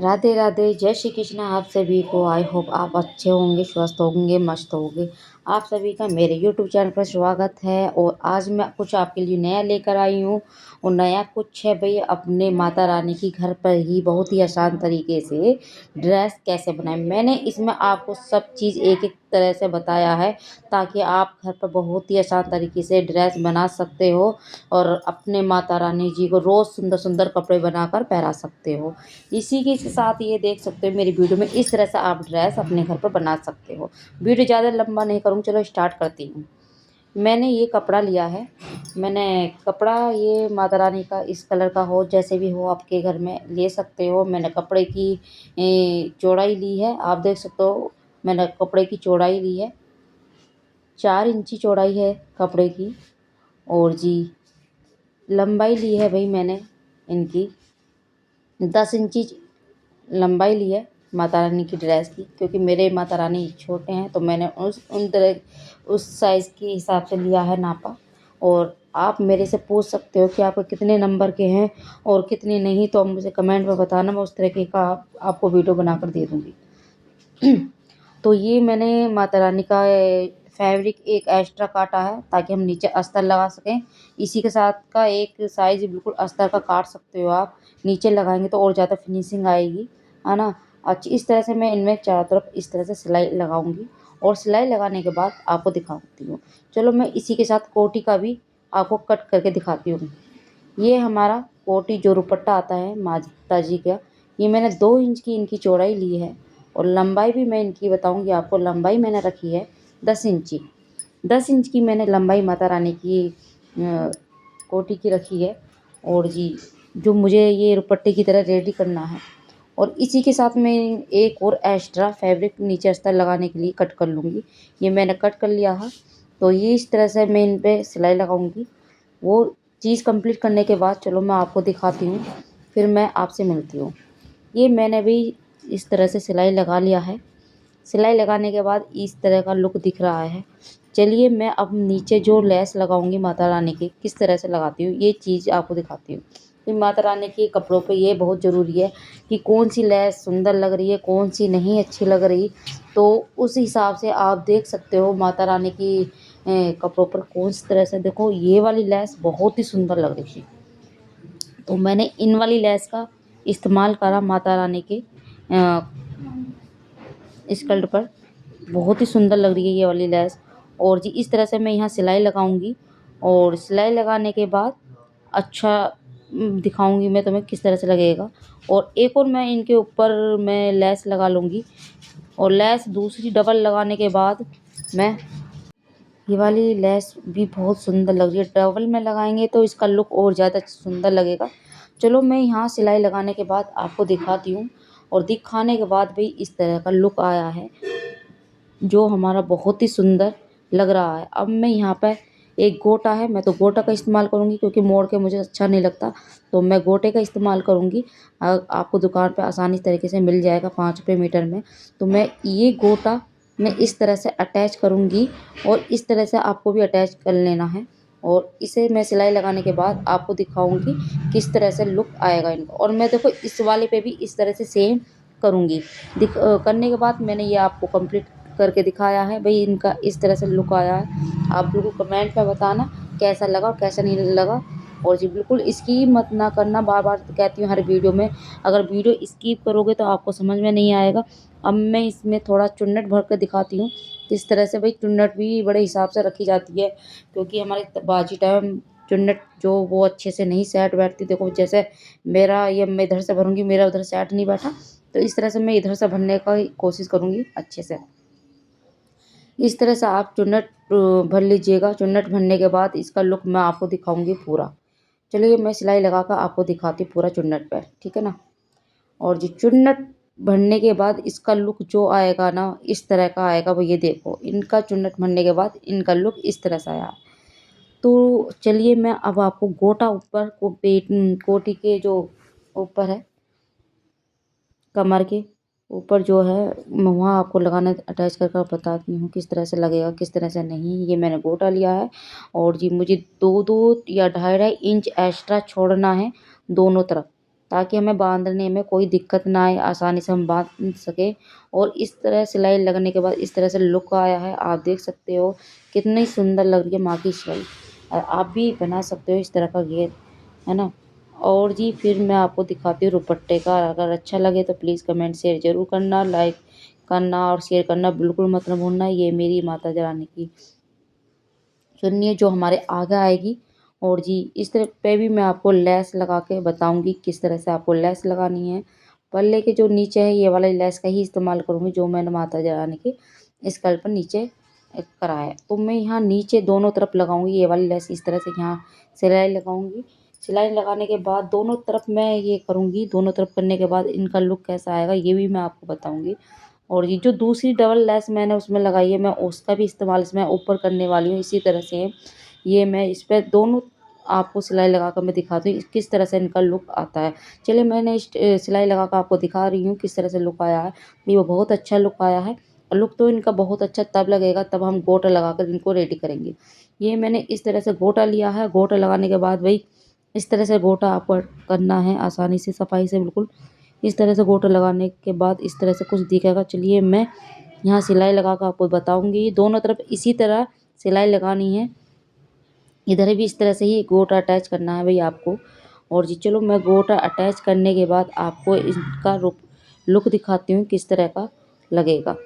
राधे राधे, जय श्री कृष्ण आप सभी को। आई होप आप अच्छे होंगे, स्वस्थ होंगे, मस्त होंगे। आप सभी का मेरे यूट्यूब चैनल पर स्वागत है। और आज मैं कुछ आपके लिए नया लेकर आई हूँ। और नया कुछ है भाई, अपने माता रानी की घर पर ही बहुत ही आसान तरीके से ड्रेस कैसे बनाएं। मैंने इसमें आपको सब चीज़ एक एक तरह से बताया है, ताकि आप घर पर बहुत ही आसान तरीके से ड्रेस बना सकते हो और अपने माता रानी जी को रोज़ सुंदर सुंदर कपड़े बनाकर पहना सकते हो। इसी के साथ ये देख सकते हो मेरी वीडियो में, इस तरह से आप ड्रेस अपने घर पर बना सकते हो। वीडियो ज़्यादा लंबा नहीं करूँगी, चलो स्टार्ट करती हूँ। मैंने ये कपड़ा लिया है। मैंने कपड़ा ये माता रानी का इस कलर का हो, जैसे भी हो आपके घर में ले सकते हो। मैंने कपड़े की चौड़ाई ली है, आप देख सकते हो। मैंने कपड़े की चौड़ाई ली है, 4 इंची चौड़ाई है कपड़े की। और जी लंबाई ली है भाई मैंने इनकी 10 इंची लंबाई ली है माता रानी की ड्रेस की, क्योंकि मेरे माता रानी छोटे हैं तो मैंने उस साइज़ के हिसाब से लिया है नापा। और आप मेरे से पूछ सकते हो कि आपको कितने नंबर के हैं और कितने नहीं, तो आप मुझे कमेंट में बताना, मैं उस तरीके का आपको वीडियो बनाकर दे दूँगी। तो ये मैंने माता रानी का फैब्रिक एक एक्स्ट्रा काटा है, ताकि हम नीचे अस्तर लगा सकें। इसी के साथ का एक साइज़ बिल्कुल अस्तर का काट सकते हो आप। नीचे लगाएंगे तो और ज़्यादा फिनिशिंग आएगी, है ना। अच्छी इस तरह से मैं इनमें चारों तरफ इस तरह से सिलाई लगाऊंगी। और सिलाई लगाने के बाद आपको दिखाती हूँ। चलो मैं इसी के साथ कोटी का भी आपको कट करके दिखाती हूँ। ये हमारा कोटी जो दुपट्टा आता है माता जी का, ये मैंने 2 इंच की इनकी चौड़ाई ली है। और लंबाई भी मैं इनकी बताऊंगी आपको। लंबाई मैंने रखी है 10 इंची। 10 इंच की मैंने लंबाई माता रानी की कोटी की रखी है। और जी जो मुझे ये दुपट्टे की तरह रेडी करना है। और इसी के साथ मैं एक और एक्स्ट्रा फैब्रिक नीचे अस्तर लगाने के लिए कट कर लूँगी। ये मैंने कट कर लिया है। तो ये इस तरह से मैं इन पे सिलाई लगाऊंगी। वो चीज़ कंप्लीट करने के बाद चलो मैं आपको दिखाती हूँ, फिर मैं आपसे मिलती हूँ। ये मैंने भी इस तरह से सिलाई लगा लिया है। सिलाई लगाने के बाद इस तरह का लुक दिख रहा है। चलिए मैं अब नीचे जो लेस लगाऊंगी माता रानी की, किस तरह से लगाती हूँ ये चीज़ आपको दिखाती हूँ। तो माता रानी के कपड़ों पे ये बहुत ज़रूरी है कि कौन सी लेस सुंदर लग रही है, कौन सी नहीं अच्छी लग रही। तो उस हिसाब से आप देख सकते हो माता रानी की कपड़ों पर कौन सी तरह से। देखो ये वाली लेस बहुत ही सुंदर लग रही थी, तो मैंने इन वाली लेस का इस्तेमाल करा माता रानी के स्कर्ट पर। बहुत ही सुंदर लग रही है ये वाली लेस। और जी इस तरह से मैं यहाँ सिलाई लगाऊंगी। और सिलाई लगाने के बाद अच्छा दिखाऊंगी मैं तुम्हें किस तरह से लगेगा। और एक और मैं इनके ऊपर मैं लेस लगा लूँगी। और लेस दूसरी डबल लगाने के बाद मैं ये वाली लेस भी बहुत सुंदर लग रही है। डबल में लगाएंगे तो इसका लुक और ज़्यादा सुंदर लगेगा। चलो मैं यहाँ सिलाई लगाने के बाद आपको दिखाती हूँ। और दिखाने के बाद भी इस तरह का लुक आया है, जो हमारा बहुत ही सुंदर लग रहा है। अब मैं यहाँ पर एक गोटा है, मैं तो गोटा का इस्तेमाल करूँगी, क्योंकि मोड़ के मुझे अच्छा नहीं लगता, तो मैं गोटे का इस्तेमाल करूँगी। आपको दुकान पे आसानी तरीके से मिल जाएगा 5 रुपये मीटर में। तो मैं ये गोटा मैं इस तरह से अटैच करूँगी। और इस तरह से आपको भी अटैच कर लेना है। और इसे मैं सिलाई लगाने के बाद आपको दिखाऊंगी किस तरह से लुक आएगा इनका। और मैं देखो इस वाले पे भी इस तरह से सेम करूँगी। करने के बाद मैंने ये आपको कंप्लीट करके दिखाया है भाई, इनका इस तरह से लुक आया है। आप लोगों को कमेंट में बताना कैसा लगा और कैसा नहीं लगा। और जी बिल्कुल स्किप मत ना करना, बार बार कहती हूँ हर वीडियो में। अगर वीडियो स्किप करोगे तो आपको समझ में नहीं आएगा। अब मैं इसमें थोड़ा चुन्नट भर कर दिखाती हूँ किस तरह से। भाई चुन्नट भी बड़े हिसाब से रखी जाती है, क्योंकि हमारे बाजी टाइम चुन्नट जो वो अच्छे से नहीं सेट बैठती। देखो जैसे मेरा ये मैं इधर से भरूँगी, मेरा उधर सेट नहीं बैठा, तो इस तरह से मैं इधर से भरने का कोशिश करूँगी अच्छे से। इस तरह से आप चुन्नट भर लीजिएगा। चुन्नट भरने के बाद इसका लुक मैं आपको दिखाऊंगी पूरा। चलिए मैं सिलाई लगाकर आपको दिखाती हूँ पूरा चुन्नट पे, ठीक है ना। और जी चुन्नट भरने के बाद इसका लुक जो आएगा ना, इस तरह का आएगा। वो ये देखो इनका चुन्नट भरने के बाद इनका लुक इस तरह से आया। तो चलिए मैं अब आपको गोटा ऊपर को पेट कोटी के जो ऊपर है, कमर के ऊपर जो है, मैं वहाँ आपको लगाना अटैच कर कर बताती हूँ किस तरह से लगेगा किस तरह से नहीं। ये मैंने गोटा लिया है। और जी मुझे 2-2 या 2.5-2.5 इंच एक्स्ट्रा छोड़ना है दोनों तरफ, ताकि हमें बाँधने में कोई दिक्कत ना आए, आसानी से हम बाँध सकें। और इस तरह सिलाई लगने के बाद इस तरह से लुक आया है, आप देख सकते हो कितनी सुंदर लग रही है माँ की सिलाई। और आप भी बना सकते हो इस तरह का घेर, है ना। और जी फिर मैं आपको दिखाती हूँ दुपट्टे का। अगर अच्छा लगे तो प्लीज़ कमेंट शेयर ज़रूर करना, लाइक करना और शेयर करना बिल्कुल मत ना भूलना। ये मेरी माता रानी की चुन्नी है जो हमारे आगे आएगी। और जी इस तरह पे भी मैं आपको लेस लगा के बताऊंगी किस तरह से आपको लेस लगानी है। पल्ले के जो नीचे है ये वाला लेस का ही इस्तेमाल करूंगी जो मैंने माता रानी के स्कर्ट पर नीचे करा है। तो मैं यहाँ नीचे दोनों तरफ लगाऊंगी ये वाली लेस, इस तरह से यहाँ सिलाई लगाऊंगी। सिलाई लगाने के बाद दोनों तरफ मैं ये करूंगी, दोनों तरफ करने के बाद इनका लुक कैसा आएगा ये भी मैं आपको बताऊंगी। और ये जो दूसरी डबल लेस मैंने उसमें लगाई है मैं उसका भी इस्तेमाल इसमें ऊपर करने वाली हूँ। इसी तरह से ये मैं इस पर दोनों आपको सिलाई लगाकर मैं दिखाती हूँ किस तरह से इनका लुक आता है। चलिए मैंने सिलाई लगाकर आपको दिखा रही हूँ किस तरह से लुक आया है। ये वो बहुत अच्छा लुक आया है। लुक तो इनका बहुत अच्छा तब लगेगा तब हम गोटा लगाकर इनको रेडी करेंगे। ये मैंने इस तरह से गोटा लिया है। गोटा लगाने के बाद भाई इस तरह से गोटा आपको करना है आसानी से, सफाई से बिल्कुल। इस तरह से गोटा लगाने के बाद इस तरह से कुछ दिखेगा। चलिए मैं यहाँ सिलाई लगा कर आपको बताऊंगी। दोनों तरफ इसी तरह सिलाई लगानी है, इधर भी इस तरह से ही गोटा अटैच करना है भाई आपको। और जी चलो मैं गोटा अटैच करने के बाद आपको इसका लुक दिखाती हूँ किस तरह का लगेगा।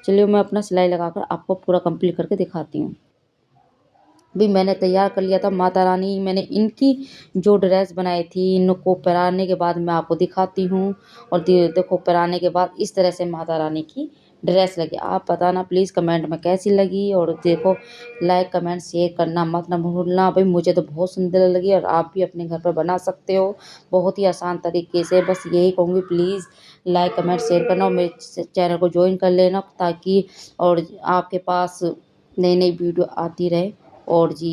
चलिए मैं अपना सिलाई लगाकर आपको पूरा कंप्लीट करके दिखाती हूँ। भी मैंने तैयार कर लिया था माता रानी, मैंने इनकी जो ड्रेस बनाई थी इनको पहनाने के बाद मैं आपको दिखाती हूँ। और देखो पहनाने के बाद इस तरह से माता रानी की ड्रेस लगी। आप बताना प्लीज़ कमेंट में कैसी लगी। और देखो लाइक कमेंट शेयर करना मत ना भूलना। भाई मुझे तो बहुत सुंदर लगी और आप भी अपने घर पर बना सकते हो बहुत ही आसान तरीके से। बस यही कहूँगी प्लीज़ लाइक कमेंट शेयर करना और मेरे चैनल को ज्वाइन कर लेना ताकि और आपके पास नई नई वीडियो आती रहे। और जी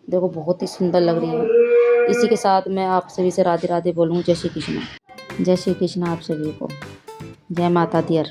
देखो बहुत ही सुंदर लग रही है। इसी के साथ मैं आप सभी से राधे राधे बोलूँ। जय श्री कृष्ण, जय श्री कृष्ण आप सभी को। जय माता दी।